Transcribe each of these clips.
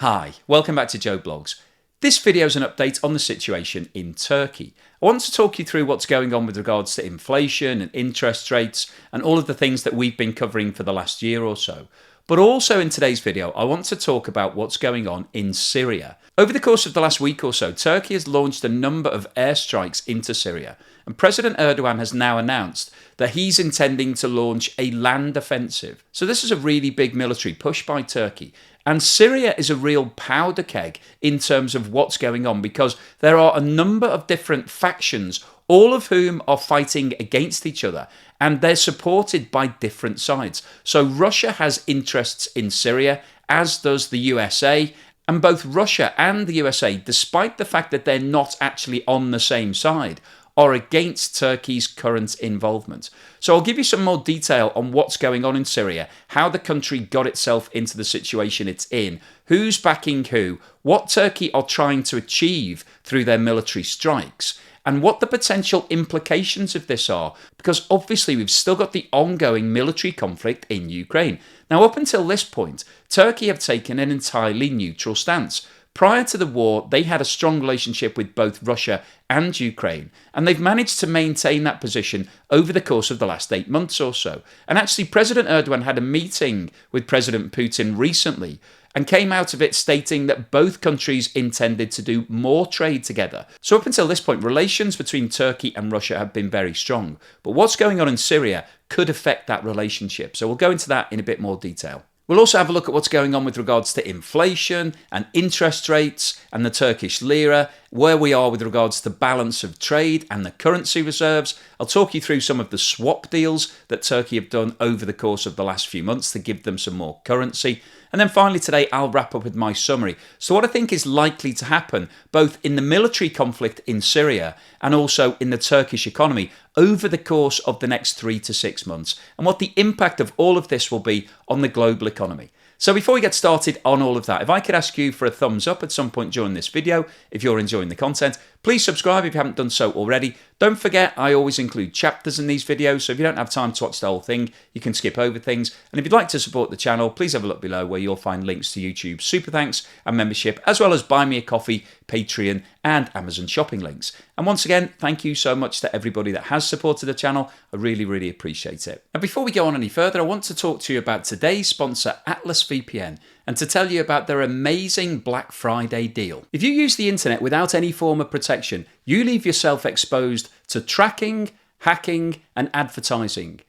Hi, welcome back to Joe Blogs. This video is an update on the situation in Turkey. I want to talk you through what's going on with regards to inflation and interest rates and all of the things that we've been covering for the last year or so. But also in today's video, I want to talk about what's going on in Syria. Over the course of the last week or so, Turkey has launched a number of airstrikes into Syria. And President Erdogan has now announced that he's intending to launch a land offensive. So this is a really big military push by Turkey. And Syria is a real powder keg in terms of what's going on because there are a number of different factions, all of whom are fighting against each other, and they're supported by different sides. So Russia has interests in Syria, as does the USA, and both Russia and the USA, despite the fact that they're not actually on the same side, are against Turkey's current involvement. So I'll give you some more detail on what's going on in Syria, how the country got itself into the situation it's in, who's backing who, what Turkey are trying to achieve through their military strikes, and what the potential implications of this are, because obviously we've still got the ongoing military conflict in Ukraine. Now, up until this point, Turkey have taken an entirely neutral stance. Prior to the war, they had a strong relationship with both Russia and Ukraine, and they've managed to maintain that position over the course of the last 8 months or so. And actually, President Erdogan had a meeting with President Putin recently and came out of it stating that both countries intended to do more trade together. So up until this point, relations between Turkey and Russia have been very strong. But what's going on in Syria could affect that relationship. So we'll go into that in a bit more detail. We'll also have a look at what's going on with regards to inflation and interest rates and the Turkish lira, where we are with regards to balance of trade and the currency reserves. I'll talk you through some of the swap deals that Turkey have done over the course of the last few months to give them some more currency. And then finally today, I'll wrap up with my summary. So what I think is likely to happen, both in the military conflict in Syria and also in the Turkish economy over the course of the next 3 to 6 months, and what the impact of all of this will be on the global economy. So before we get started on all of that, if I could ask you for a thumbs up at some point during this video, if you're enjoying the content, please subscribe if you haven't done so already. Don't forget, I always include chapters in these videos, so if you don't have time to watch the whole thing, you can skip over things. And if you'd like to support the channel, please have a look below where you'll find links to YouTube super thanks and membership, as well as Buy Me a Coffee, Patreon, and Amazon shopping links. And once again, thank you so much to everybody that has supported the channel. I really, really appreciate it. And before we go on any further, I want to talk to you about today's sponsor, Atlas VPN, and to tell you about their amazing Black Friday deal. If you use the internet without any form of protection, you leave yourself exposed to tracking, hacking, and advertising.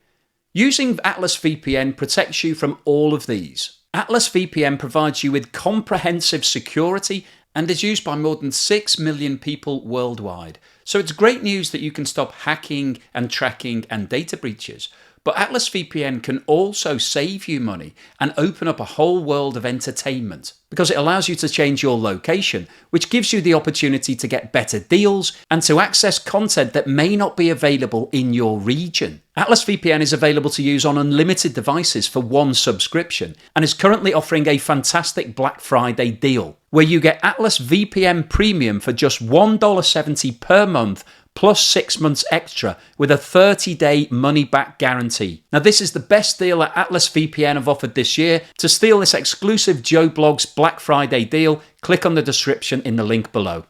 Using Atlas VPN protects you from all of these. Atlas VPN provides you with comprehensive security and is used by more than 6 million people worldwide. So it's great news that you can stop hacking and tracking and data breaches. But Atlas VPN can also save you money and open up a whole world of entertainment because it allows you to change your location, which gives you the opportunity to get better deals and to access content that may not be available in your region. Atlas VPN is available to use on unlimited devices for one subscription and is currently offering a fantastic Black Friday deal where you get Atlas VPN Premium for just $1.70 per month plus 6 months extra with a 30-day money-back guarantee. Now, this is the best deal that Atlas VPN have offered this year. To steal this exclusive Joe Blogs Black Friday deal, click on the description in the link below.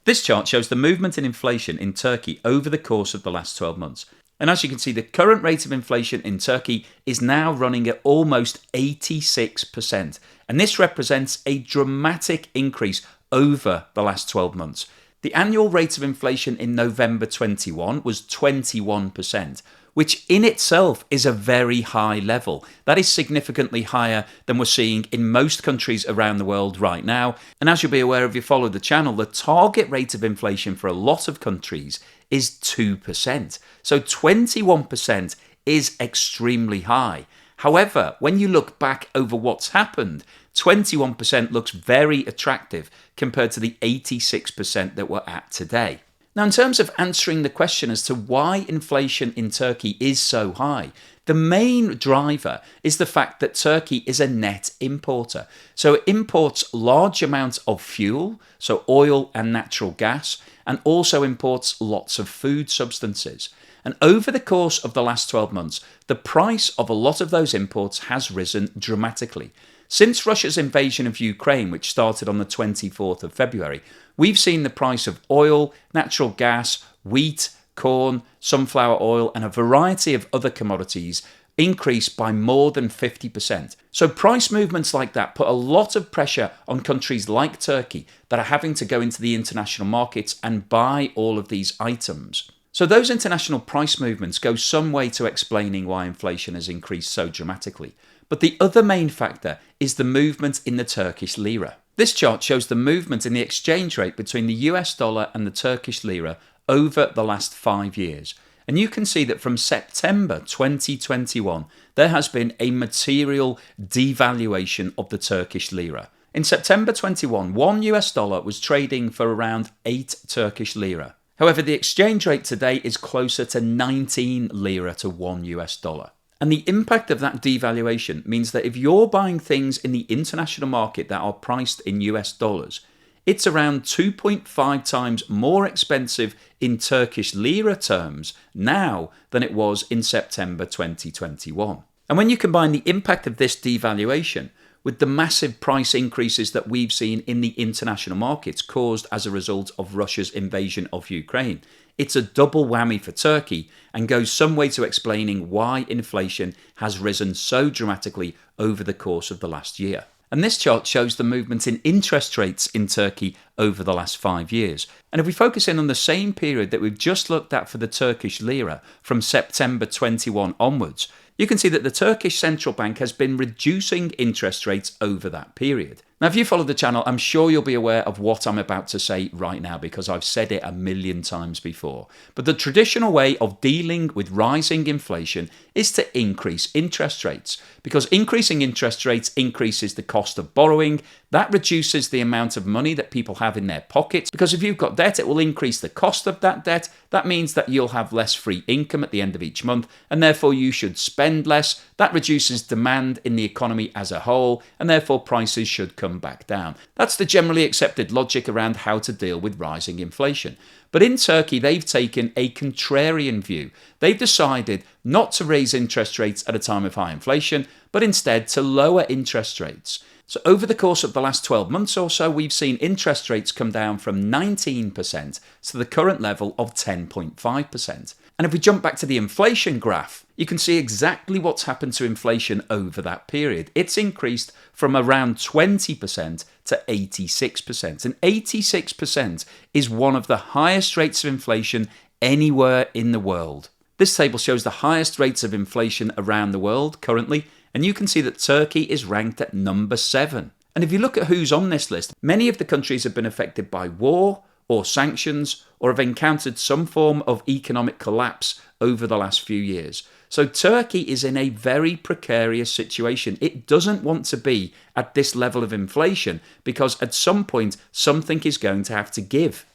This chart shows the movement in inflation in Turkey over the course of the last 12 months. And as you can see, the current rate of inflation in Turkey is now running at almost 86%. And this represents a dramatic increase over the last 12 months. The annual rate of inflation in November 21 was 21%, which in itself is a very high level. That is significantly higher than we're seeing in most countries around the world right now. And as you'll be aware if you follow the channel, the target rate of inflation for a lot of countries is 2%. So 21% is extremely high. However, when you look back over what's happened, 21% looks very attractive compared to the 86% that we're at today. Now, in terms of answering the question as to why inflation in Turkey is so high, the main driver is the fact that Turkey is a net importer. So it imports large amounts of fuel, so oil and natural gas, and also imports lots of food substances. And over the course of the last 12 months, the price of a lot of those imports has risen dramatically. Since Russia's invasion of Ukraine, which started on the 24th of February, we've seen the price of oil, natural gas, wheat, corn, sunflower oil, and a variety of other commodities increase by more than 50%. So price movements like that put a lot of pressure on countries like Turkey that are having to go into the international markets and buy all of these items. So those international price movements go some way to explaining why inflation has increased so dramatically. But the other main factor is the movement in the Turkish lira. This chart shows the movement in the exchange rate between the US dollar and the Turkish lira over the last 5 years. And you can see that from September 2021, there has been a material devaluation of the Turkish lira. In September 21, one US dollar was trading for around 8 Turkish lira. However, the exchange rate today is closer to 19 lira to 1 US dollar. And the impact of that devaluation means that if you're buying things in the international market that are priced in US dollars, it's around 2.5 times more expensive in Turkish lira terms now than it was in September 2021. And when you combine the impact of this devaluation with the massive price increases that we've seen in the international markets caused as a result of Russia's invasion of Ukraine, it's a double whammy for Turkey and goes some way to explaining why inflation has risen so dramatically over the course of the last year. And this chart shows the movement in interest rates in Turkey over the last 5 years. And if we focus in on the same period that we've just looked at for the Turkish lira from September 21 onwards, you can see that the Turkish Central Bank has been reducing interest rates over that period. Now, if you follow the channel, I'm sure you'll be aware of what I'm about to say right now because I've said it a million times before. But the traditional way of dealing with rising inflation is to increase interest rates because increasing interest rates increases the cost of borrowing. That reduces the amount of money that people have in their pockets because if you've got debt, it will increase the cost of that debt. That means that you'll have less free income at the end of each month and therefore you should spend less. That reduces demand in the economy as a whole and therefore prices should come back down. That's the generally accepted logic around how to deal with rising inflation. But in Turkey, they've taken a contrarian view. They've decided not to raise interest rates at a time of high inflation, but instead to lower interest rates. So over the course of the last 12 months or so, we've seen interest rates come down from 19% to the current level of 10.5%. And if we jump back to the inflation graph, you can see exactly what's happened to inflation over that period. It's increased from around 20% to 86%. And 86% is one of the highest rates of inflation anywhere in the world. This table shows the highest rates of inflation around the world currently, and you can see that Turkey is ranked at number 7. And if you look at who's on this list, many of the countries have been affected by war or sanctions or have encountered some form of economic collapse over the last few years. So Turkey is in a very precarious situation. It doesn't want to be at this level of inflation because at some point something is going to have to give.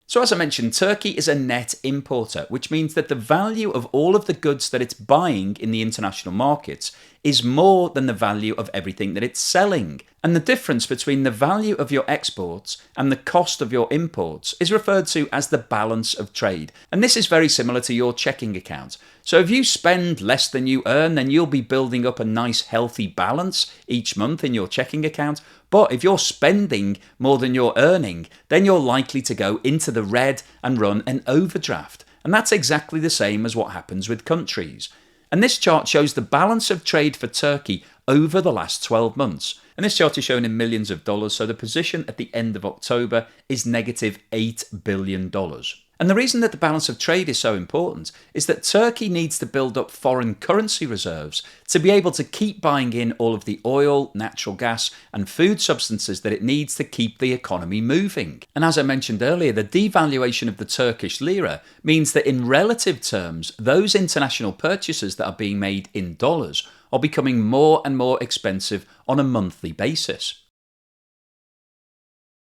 So as I mentioned, Turkey is a net importer, which means that the value of all of the goods that it's buying in the international markets is more than the value of everything that it's selling. And the difference between the value of your exports and the cost of your imports is referred to as the balance of trade. And this is very similar to your checking account. So if you spend less than you earn, then you'll be building up a nice healthy balance each month in your checking account. But if you're spending more than you're earning, then you're likely to go into the red and run an overdraft. And that's exactly the same as what happens with countries. And this chart shows the balance of trade for Turkey over the last 12 months. And this chart is shown in millions of dollars, so the position at the end of October is negative $8 billion. And the reason that the balance of trade is so important is that Turkey needs to build up foreign currency reserves to be able to keep buying in all of the oil, natural gas and food substances that it needs to keep the economy moving. And as I mentioned earlier, the devaluation of the Turkish lira means that in relative terms, those international purchases that are being made in dollars are becoming more and more expensive on a monthly basis.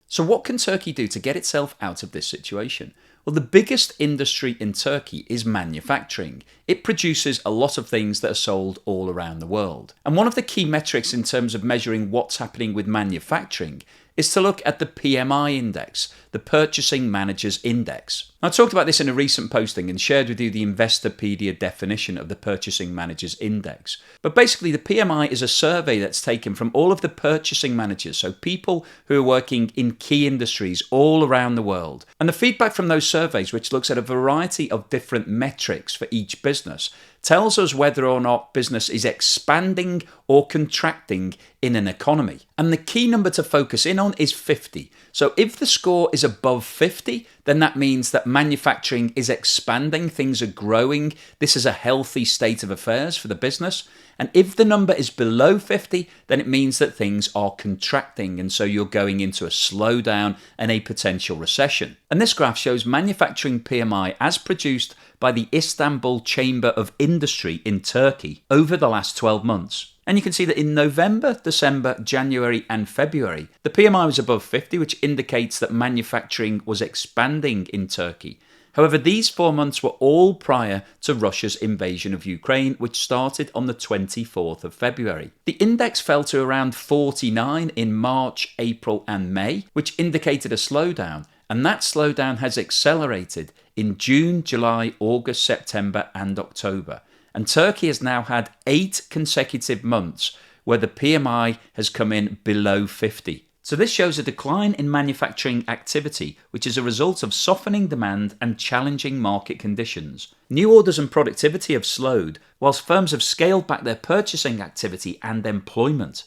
So what can Turkey do to get itself out of this situation? Well, the biggest industry in Turkey is manufacturing. It produces a lot of things that are sold all around the world. And one of the key metrics in terms of measuring what's happening with manufacturing is to look at the PMI index, the Purchasing Managers Index. I talked about this in a recent posting and shared with you the Investopedia definition of the Purchasing Managers Index. But basically, the PMI is a survey that's taken from all of the purchasing managers, so people who are working in key industries all around the world. And the feedback from those surveys, which looks at a variety of different metrics for each business, tells us whether or not business is expanding or contracting in an economy. And the key number to focus in on is 50. So if the score is above 50, then that means that manufacturing is expanding, things are growing, this is a healthy state of affairs for the business. And if the number is below 50, then it means that things are contracting, and so you're going into a slowdown and a potential recession. And this graph shows manufacturing PMI as produced by the Istanbul Chamber of Industry in Turkey over the last 12 months. And you can see that in November, December, January and February, the PMI was above 50, which indicates that manufacturing was expanding in Turkey. However, these 4 months were all prior to Russia's invasion of Ukraine, which started on the 24th of February. The index fell to around 49 in March, April and May, which indicated a slowdown, and that slowdown has accelerated in June, July, August, September and October. And Turkey has now had 8 consecutive months where the PMI has come in below 50. So this shows a decline in manufacturing activity, which is a result of softening demand and challenging market conditions. New orders and productivity have slowed, whilst firms have scaled back their purchasing activity and employment.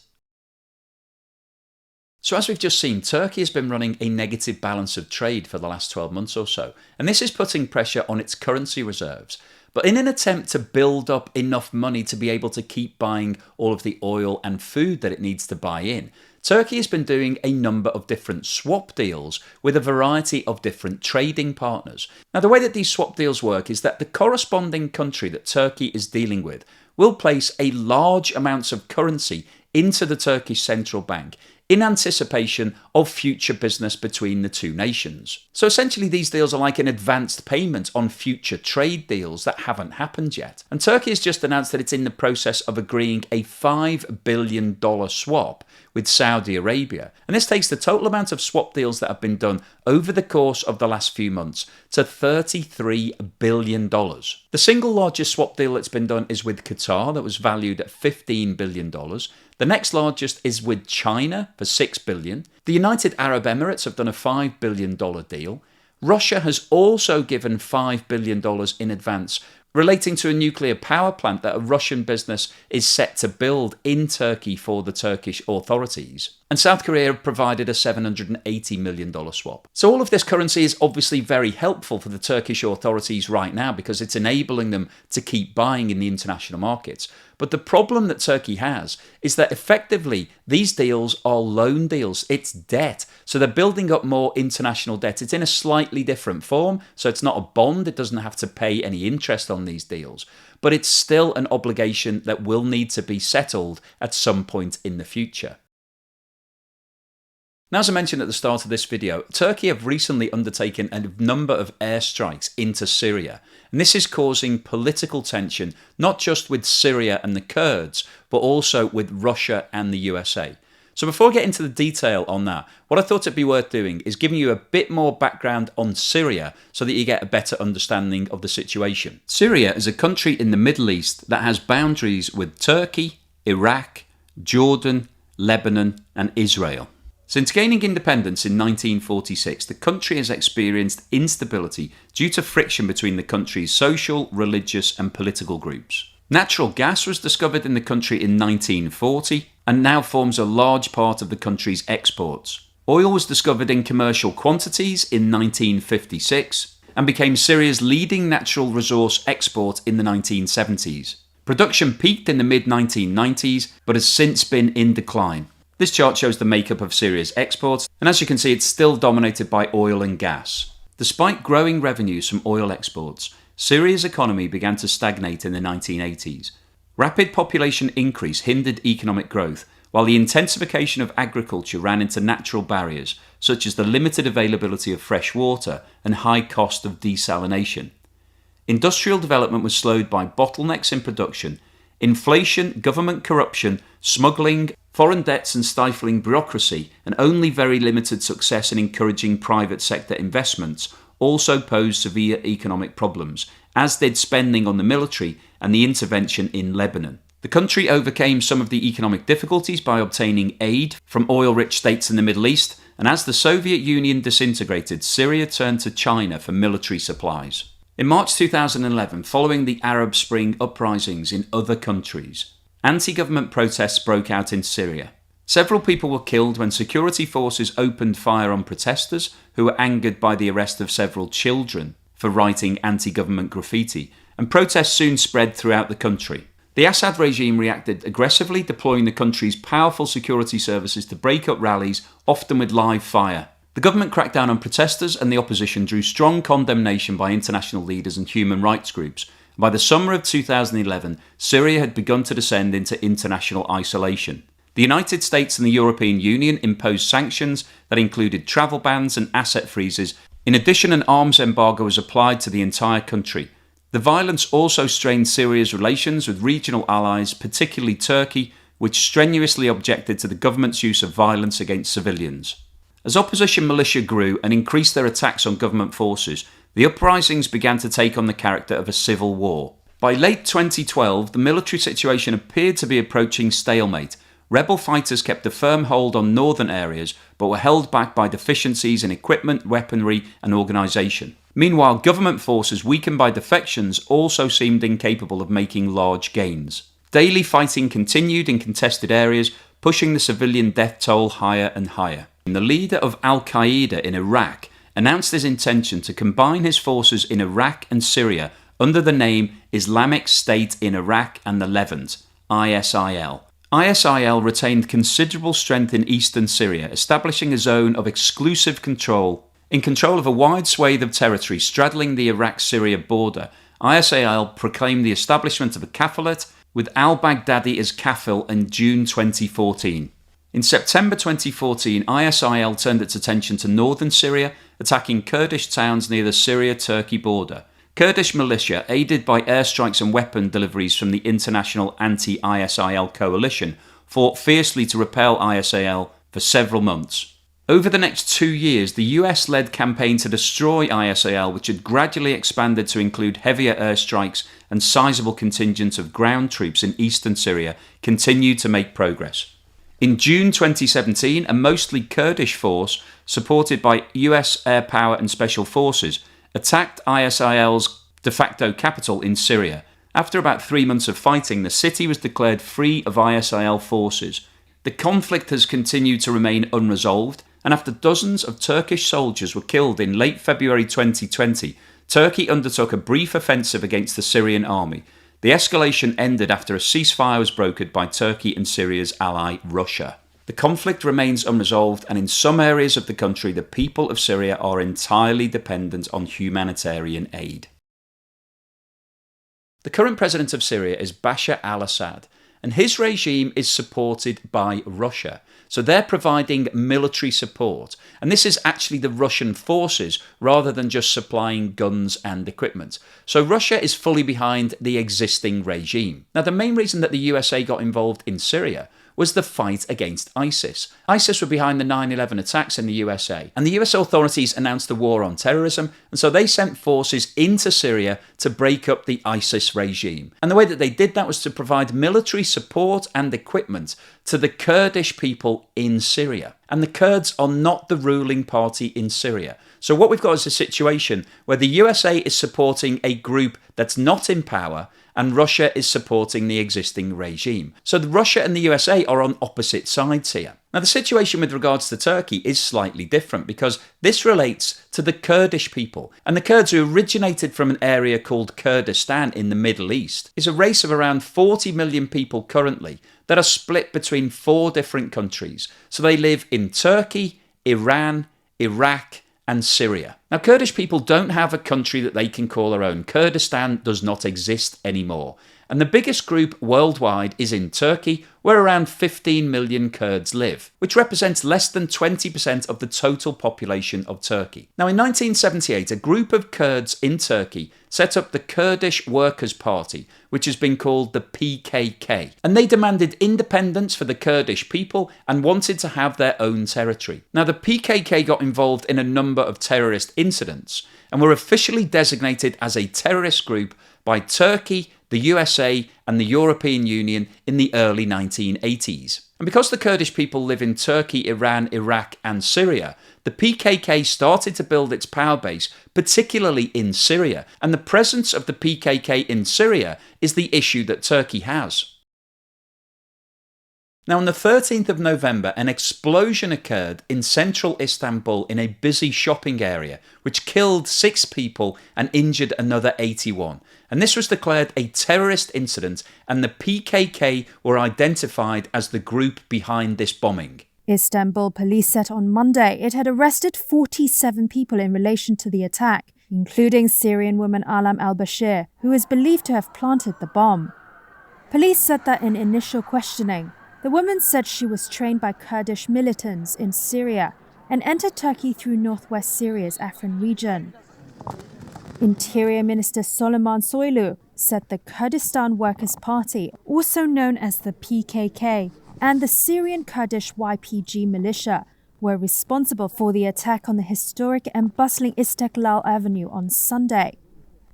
So as we've just seen, Turkey has been running a negative balance of trade for the last 12 months or so, and this is putting pressure on its currency reserves. But in an attempt to build up enough money to be able to keep buying all of the oil and food that it needs to buy in, Turkey has been doing a number of different swap deals with a variety of different trading partners. Now, the way that these swap deals work is that the corresponding country that Turkey is dealing with will place a large amounts of currency into the Turkish Central Bank in anticipation of future business between the two nations. So essentially these deals are like an advanced payment on future trade deals that haven't happened yet. And Turkey has just announced that it's in the process of agreeing a $5 billion swap with Saudi Arabia. And this takes the total amount of swap deals that have been done over the course of the last few months to $33 billion. The single largest swap deal that's been done is with Qatar, that was valued at $15 billion. The next largest is with China for $6 billion. The United Arab Emirates have done a $5 billion deal. Russia has also given $5 billion in advance relating to a nuclear power plant that a Russian business is set to build in Turkey for the Turkish authorities. And South Korea have provided a $780 million swap. So all of this currency is obviously very helpful for the Turkish authorities right now because it's enabling them to keep buying in the international markets. But the problem that Turkey has is that effectively these deals are loan deals. It's debt. So they're building up more international debt. It's in a slightly different form. So it's not a bond. It doesn't have to pay any interest on these deals. But it's still an obligation that will need to be settled at some point in the future. Now, as I mentioned at the start of this video, Turkey have recently undertaken a number of airstrikes into Syria. And this is causing political tension, not just with Syria and the Kurds, but also with Russia and the USA. So before I get into the detail on that, what I thought it'd be worth doing is giving you a bit more background on Syria so that you get a better understanding of the situation. Syria is a country in the Middle East that has boundaries with Turkey, Iraq, Jordan, Lebanon and Israel. Since gaining independence in 1946, the country has experienced instability due to friction between the country's social, religious and political groups. Natural gas was discovered in the country in 1940 and now forms a large part of the country's exports. Oil was discovered in commercial quantities in 1956 and became Syria's leading natural resource export in the 1970s. Production peaked in the mid-1990s but has since been in decline. This chart shows the makeup of Syria's exports, and as you can see, it's still dominated by oil and gas. Despite growing revenues from oil exports, Syria's economy began to stagnate in the 1980s. Rapid population increase hindered economic growth, while the intensification of agriculture ran into natural barriers, such as the limited availability of fresh water and high cost of desalination. Industrial development was slowed by bottlenecks in production, inflation, government corruption, smuggling, foreign debts and stifling bureaucracy, and only very limited success in encouraging private sector investments also posed severe economic problems, as did spending on the military and the intervention in Lebanon. The country overcame some of the economic difficulties by obtaining aid from oil-rich states in the Middle East, and as the Soviet Union disintegrated, Syria turned to China for military supplies. In March 2011, following the Arab Spring uprisings in other countries, anti-government protests broke out in Syria. Several people were killed when security forces opened fire on protesters who were angered by the arrest of several children for writing anti-government graffiti, and protests soon spread throughout the country. The Assad regime reacted aggressively, deploying the country's powerful security services to break up rallies, often with live fire. The government cracked down on protesters, and the opposition drew strong condemnation by international leaders and human rights groups. By the summer of 2011, Syria had begun to descend into international isolation. The United States and the European Union imposed sanctions that included travel bans and asset freezes. In addition, an arms embargo was applied to the entire country. The violence also strained Syria's relations with regional allies, particularly Turkey, which strenuously objected to the government's use of violence against civilians. As opposition militia grew and increased their attacks on government forces, the uprisings began to take on the character of a civil war. By late 2012, the military situation appeared to be approaching stalemate. Rebel fighters kept a firm hold on northern areas, but were held back by deficiencies in equipment, weaponry, and organisation. Meanwhile, government forces, weakened by defections, also seemed incapable of making large gains. Daily fighting continued in contested areas, pushing the civilian death toll higher and higher. The leader of Al-Qaeda in Iraq announced his intention to combine his forces in Iraq and Syria under the name Islamic State in Iraq and the Levant, ISIL. ISIL retained considerable strength in eastern Syria, establishing a zone of exclusive control. In control of a wide swathe of territory straddling the Iraq-Syria border, ISIL proclaimed the establishment of a caliphate, with al-Baghdadi as kafil in June 2014. In September 2014, ISIL turned its attention to northern Syria, attacking Kurdish towns near the Syria-Turkey border. Kurdish militia, aided by airstrikes and weapon deliveries from the international anti-ISIL coalition, fought fiercely to repel ISIL for several months. Over the next 2 years, the US-led campaign to destroy ISIL, which had gradually expanded to include heavier airstrikes and sizable contingents of ground troops in eastern Syria, continued to make progress. In June 2017, a mostly Kurdish force, supported by US air power and special forces, attacked ISIL's de facto capital in Syria. After about 3 months of fighting, the city was declared free of ISIL forces. The conflict has continued to remain unresolved, and after dozens of Turkish soldiers were killed in late February 2020, Turkey undertook a brief offensive against the Syrian army. The escalation ended after a ceasefire was brokered by Turkey and Syria's ally Russia. The conflict remains unresolved, and in some areas of the country, the people of Syria are entirely dependent on humanitarian aid. The current president of Syria is Bashar al-Assad, and his regime is supported by Russia. So they're providing military support, and this is actually the Russian forces rather than just supplying guns and equipment. So Russia is fully behind the existing regime. Now, the main reason that the USA got involved in Syria was the fight against ISIS. ISIS were behind the 9/11 attacks in the USA, and the US authorities announced a war on terrorism, and so they sent forces into Syria to break up the ISIS regime. And the way that they did that was to provide military support and equipment to the Kurdish people in Syria. And the Kurds are not the ruling party in Syria. So what we've got is a situation where the USA is supporting a group that's not in power, and Russia is supporting the existing regime. So Russia and the USA are on opposite sides here. Now, the situation with regards to Turkey is slightly different because this relates to the Kurdish people. And the Kurds, who originated from an area called Kurdistan in the Middle East, is a race of around 40 million people currently that are split between 4 different countries. So they live in Turkey, Iran, Iraq, and Syria. Now, Kurdish people don't have a country that they can call their own. Kurdistan does not exist anymore. And the biggest group worldwide is in Turkey, where around 15 million Kurds live, which represents less than 20% of the total population of Turkey. Now, in 1978, a group of Kurds in Turkey set up the Kurdish Workers' Party, which has been called the PKK. And they demanded independence for the Kurdish people and wanted to have their own territory. Now, the PKK got involved in a number of terrorist incidents and were officially designated as a terrorist group by Turkey, the USA and the European Union in the early 1980s. And because the Kurdish people live in Turkey, Iran, Iraq and Syria, the PKK started to build its power base, particularly in Syria. And the presence of the PKK in Syria is the issue that Turkey has. Now, on the 13th of November, an explosion occurred in central Istanbul in a busy shopping area, which killed 6 people and injured another 81. And this was declared a terrorist incident, and the PKK were identified as the group behind this bombing. Istanbul police said on Monday it had arrested 47 people in relation to the attack, including Syrian woman Alam al-Bashir, who is believed to have planted the bomb. Police said that in initial questioning, the woman said she was trained by Kurdish militants in Syria and entered Turkey through northwest Syria's Afrin region. Interior Minister Süleyman Soylu said the Kurdistan Workers' Party, also known as the PKK, and the Syrian Kurdish YPG militia were responsible for the attack on the historic and bustling Istiklal Avenue on Sunday.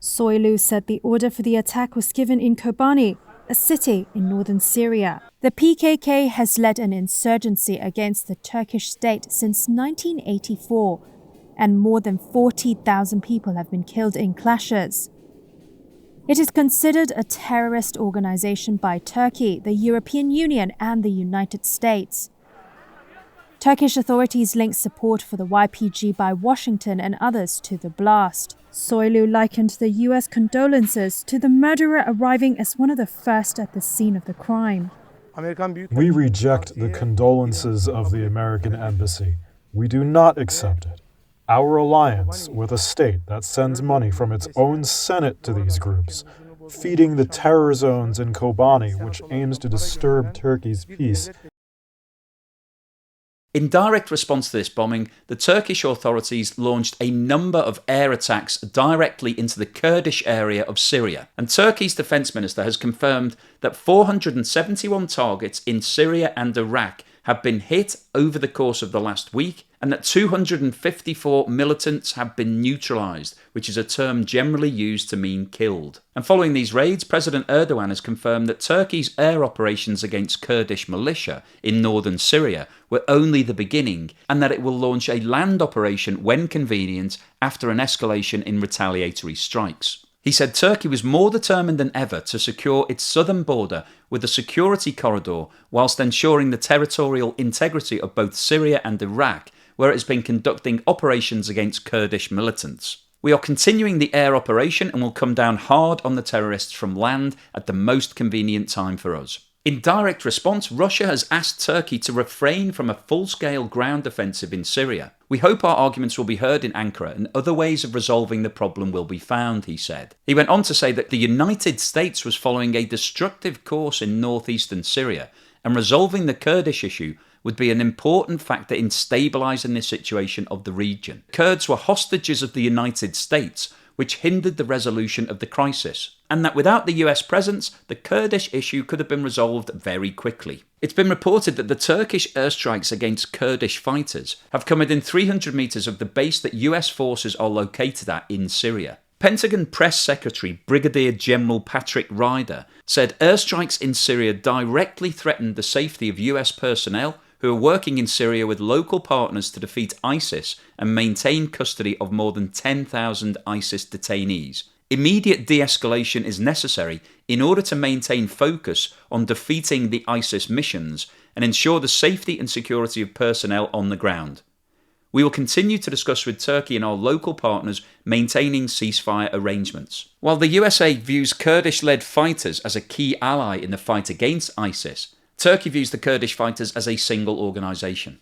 Soylu said the order for the attack was given in Kobani, a city in northern Syria. The PKK has led an insurgency against the Turkish state since 1984, and more than 40,000 people have been killed in clashes. It is considered a terrorist organization by Turkey, the European Union, and the United States. Turkish authorities linked support for the YPG by Washington and others to the blast. Soylu likened the US condolences to the murderer arriving as one of the first at the scene of the crime. We reject the condolences of the American embassy. We do not accept it. Our alliance with a state that sends money from its own Senate to these groups, feeding the terror zones in Kobani, which aims to disturb Turkey's peace. In direct response to this bombing, the Turkish authorities launched a number of air attacks directly into the Kurdish area of Syria. And Turkey's defence minister has confirmed that 471 targets in Syria and Iraq have been hit over the course of the last week, and that 254 militants have been neutralised, which is a term generally used to mean killed. And following these raids, President Erdogan has confirmed that Turkey's air operations against Kurdish militia in northern Syria were only the beginning, and that it will launch a land operation when convenient after an escalation in retaliatory strikes. He said Turkey was more determined than ever to secure its southern border with a security corridor whilst ensuring the territorial integrity of both Syria and Iraq, where it has been conducting operations against Kurdish militants. We are continuing the air operation and will come down hard on the terrorists from land at the most convenient time for us. In direct response, Russia has asked Turkey to refrain from a full-scale ground offensive in Syria. We hope our arguments will be heard in Ankara and other ways of resolving the problem will be found, he said. He went on to say that the United States was following a destructive course in northeastern Syria, and resolving the Kurdish issue would be an important factor in stabilising the situation of the region. Kurds were hostages of the United States, which hindered the resolution of the crisis, and that without the US presence, the Kurdish issue could have been resolved very quickly. It's been reported that the Turkish airstrikes against Kurdish fighters have come within 300 metres of the base that US forces are located at in Syria. Pentagon Press Secretary Brigadier General Patrick Ryder said airstrikes in Syria directly threatened the safety of US personnel who are working in Syria with local partners to defeat ISIS and maintain custody of more than 10,000 ISIS detainees. Immediate de-escalation is necessary in order to maintain focus on defeating the ISIS missions and ensure the safety and security of personnel on the ground. We will continue to discuss with Turkey and our local partners maintaining ceasefire arrangements. While the USA views Kurdish-led fighters as a key ally in the fight against ISIS, Turkey views the Kurdish fighters as a single organisation.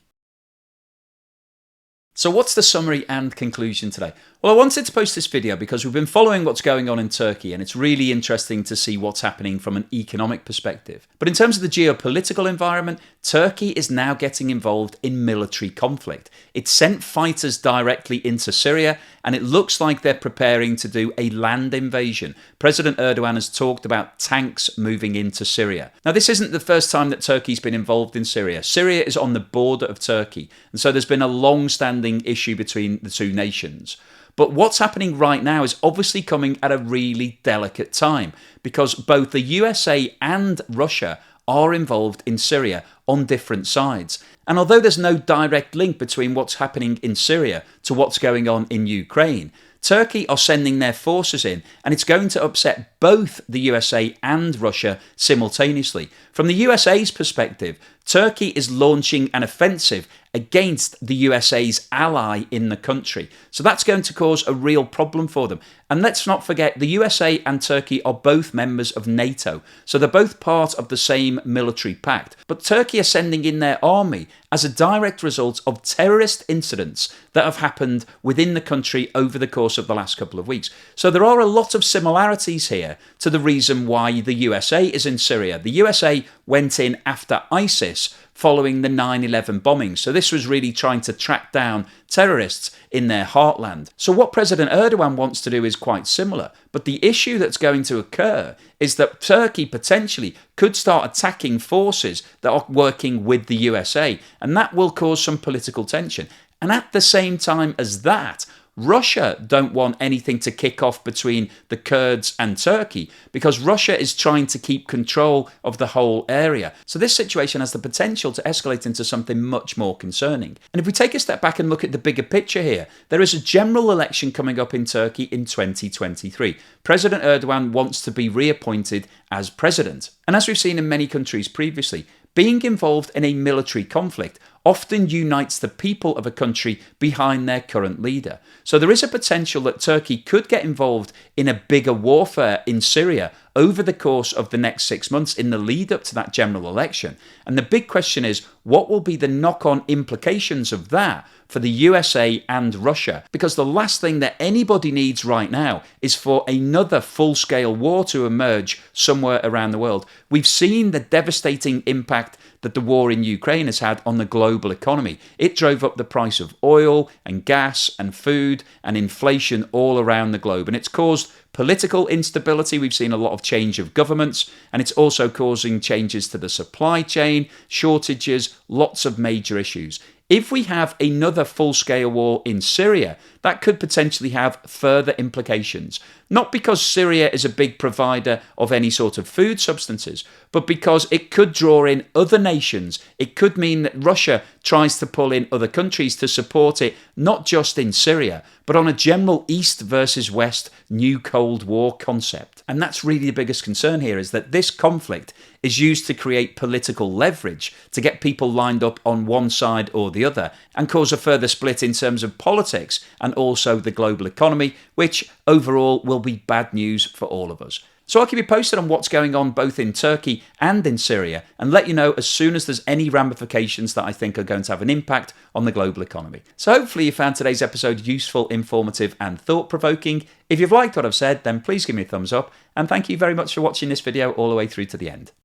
So what's the summary and conclusion today? Well, I wanted to post this video because we've been following what's going on in Turkey, and it's really interesting to see what's happening from an economic perspective. But in terms of the geopolitical environment, Turkey is now getting involved in military conflict. It sent fighters directly into Syria, and it looks like they're preparing to do a land invasion. President Erdogan has talked about tanks moving into Syria. Now, this isn't the first time that Turkey's been involved in Syria. Syria is on the border of Turkey, and so there's been a long-standing issue between the two nations. But what's happening right now is obviously coming at a really delicate time because both the USA and Russia are involved in Syria on different sides. And although there's no direct link between what's happening in Syria to what's going on in Ukraine, Turkey are sending their forces in, and it's going to upset both the USA and Russia simultaneously. From the USA's perspective, Turkey is launching an offensive against the USA's ally in the country. So that's going to cause a real problem for them. And let's not forget, the USA and Turkey are both members of NATO. So they're both part of the same military pact. But Turkey are sending in their army as a direct result of terrorist incidents that have happened within the country over the course of the last couple of weeks. So there are a lot of similarities here to the reason why the USA is in Syria. The USA went in after ISIS following the 9/11 bombings. So this was really trying to track down terrorists in their heartland. So what President Erdogan wants to do is quite similar. But the issue that's going to occur is that Turkey potentially could start attacking forces that are working with the USA. And that will cause some political tension. And at the same time as that, Russia don't want anything to kick off between the Kurds and Turkey because Russia is trying to keep control of the whole area. So this situation has the potential to escalate into something much more concerning. And if we take a step back and look at the bigger picture here, there is a general election coming up in Turkey in 2023. President Erdogan wants to be reappointed as president. And as we've seen in many countries previously, being involved in a military conflict often unites the people of a country behind their current leader. So there is a potential that Turkey could get involved in a bigger warfare in Syria over the course of the next 6 months in the lead up to that general election. And the big question is, what will be the knock-on implications of that for the USA and Russia? Because the last thing that anybody needs right now is for another full-scale war to emerge somewhere around the world. We've seen the devastating impact that the war in Ukraine has had on the global economy. It drove up the price of oil and gas and food and inflation all around the globe. And it's caused political instability. We've seen a lot of change of governments, and it's also causing changes to the supply chain, shortages, lots of major issues. If we have another full-scale war in Syria, that could potentially have further implications. Not because Syria is a big provider of any sort of food substances, but because it could draw in other nations. It could mean that Russia tries to pull in other countries to support it, not just in Syria, but on a general East versus West new Cold War concept. And that's really the biggest concern here, is that this conflict is used to create political leverage, to get people lined up on one side or the other, and cause a further split in terms of politics and also the global economy, which overall will be bad news for all of us. So I'll keep you posted on what's going on both in Turkey and in Syria, and let you know as soon as there's any ramifications that I think are going to have an impact on the global economy. So hopefully you found today's episode useful, informative and thought-provoking. If you've liked what I've said, then please give me a thumbs up, and thank you very much for watching this video all the way through to the end.